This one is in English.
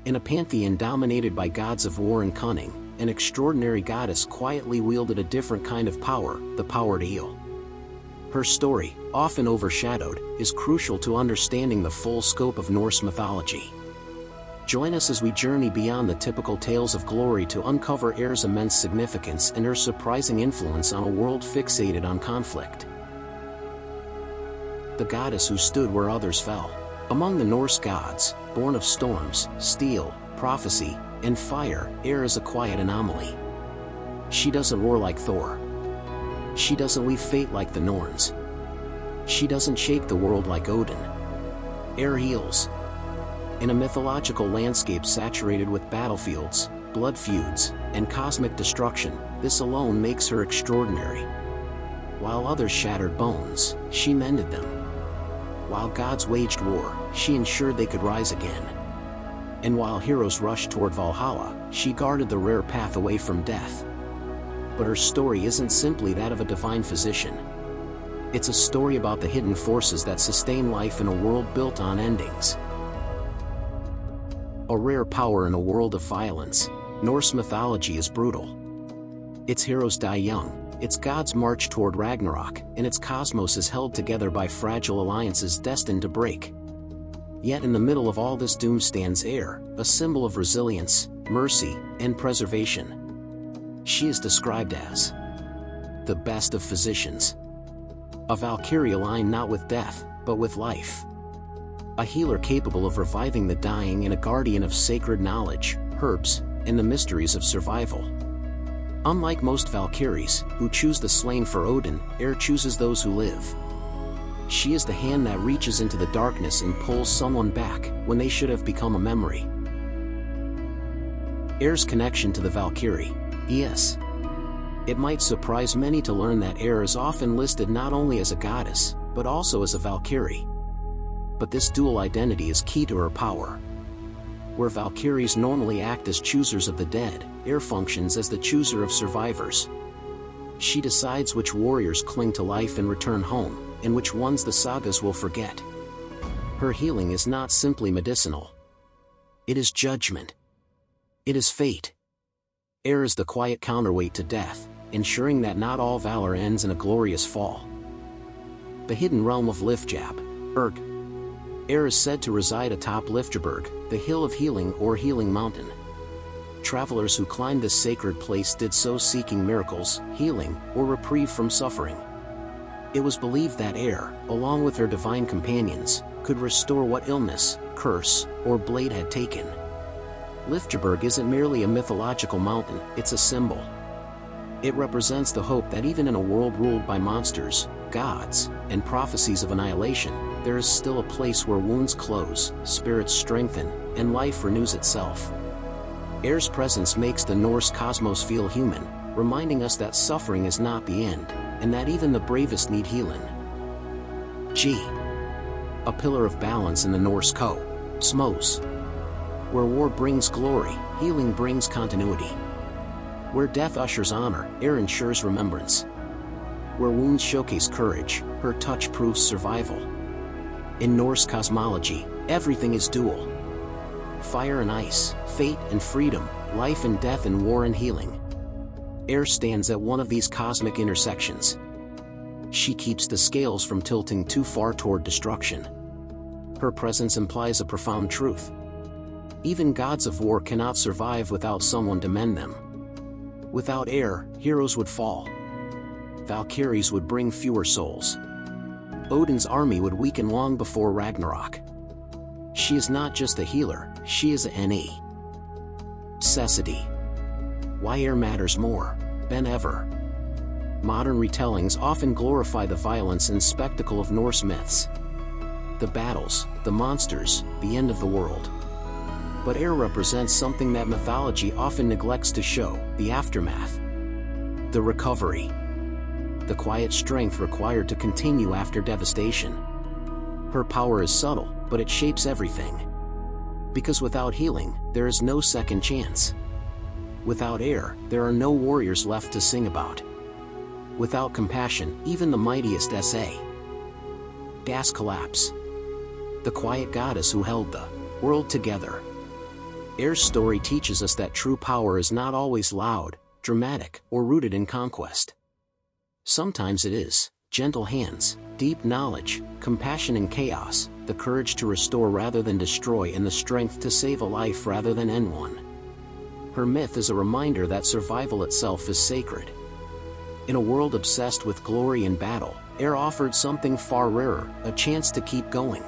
In a pantheon dominated by gods of war and cunning, an extraordinary goddess quietly wielded a different kind of power, the power to heal. Her story, often overshadowed, is crucial to understanding the full scope of Norse mythology. Join us as we journey beyond the typical tales of glory to uncover Eir's immense significance and her surprising influence on a world fixated on conflict. The goddess who stood where others fell. Among the Norse gods, born of storms, steel, prophecy, and fire, Eir is a quiet anomaly. She doesn't roar like Thor. She doesn't weave fate like the Norns. She doesn't shake the world like Odin. Eir heals. In a mythological landscape saturated with battlefields, blood feuds, and cosmic destruction, this alone makes her extraordinary. While others shattered bones, she mended them. While gods waged war, she ensured they could rise again. And while heroes rushed toward Valhalla, she guarded the rare path away from death. But her story isn't simply that of a divine physician. It's a story about the hidden forces that sustain life in a world built on endings. A rare power in a world of violence, Norse mythology is brutal. Its heroes die young, its gods march toward Ragnarok, and its cosmos is held together by fragile alliances destined to break. Yet in the middle of all this doom stands Eir, a symbol of resilience, mercy, and preservation. She is described as the best of physicians. A valkyrie aligned not with death, but with life. A healer capable of reviving the dying and a guardian of sacred knowledge, herbs, and the mysteries of survival. Unlike most valkyries, who choose the slain for Odin, Eir chooses those who live. She is the hand that reaches into the darkness and pulls someone back, when they should have become a memory. Eir's connection to the valkyrie. Yes. It might surprise many to learn that Eir is often listed not only as a goddess, but also as a valkyrie. But this dual identity is key to her power. Where valkyries normally act as choosers of the dead, Eir functions as the chooser of survivors. She decides which warriors cling to life and return home, and which ones the sagas will forget. Her healing is not simply medicinal. It is judgment. It is fate. Eir is the quiet counterweight to death, ensuring that not all valor ends in a glorious fall. The hidden realm of Lifjab, Erg. Eir is said to reside atop Lifjaberg, the hill of healing or healing mountain. Travelers who climbed this sacred place did so seeking miracles, healing, or reprieve from suffering. It was believed that Eir, along with her divine companions, could restore what illness, curse, or blade had taken. Lifjaberg isn't merely a mythological mountain, it's a symbol. It represents the hope that even in a world ruled by monsters, gods, and prophecies of annihilation, there is still a place where wounds close, spirits strengthen, and life renews itself. Eir's presence makes the Norse cosmos feel human, reminding us that suffering is not the end, and that even the bravest need healing. A pillar of balance in the Norse cosmos. Where war brings glory, healing brings continuity. Where death ushers honor, Eir ensures remembrance. Where wounds showcase courage, her touch proves survival. In Norse cosmology, everything is dual. Fire and ice, fate and freedom, life and death and war and healing. Eir stands at one of these cosmic intersections. She keeps the scales from tilting too far toward destruction. Her presence implies a profound truth. Even gods of war cannot survive without someone to mend them. Without Eir, heroes would fall. Valkyries would bring fewer souls. Odin's army would weaken long before Ragnarok. She is not just a healer, she is a necessity. Why Eir matters more than ever. Modern retellings often glorify the violence and spectacle of Norse myths. The battles, the monsters, the end of the world. But Eir represents something that mythology often neglects to show, the aftermath. The recovery. The quiet strength required to continue after devastation. Her power is subtle, but it shapes everything. Because without healing, there is no second chance. Without Eir, there are no warriors left to sing about. Without compassion, even the mightiest collapse. The quiet goddess who held the world together. Air's story teaches us that true power is not always loud, dramatic, or rooted in conquest. Sometimes it is gentle hands, deep knowledge, compassion in chaos, the courage to restore rather than destroy, and the strength to save a life rather than end one. Her myth is a reminder that survival itself is sacred. In a world obsessed with glory and battle, Air offered something far rarer, a chance to keep going.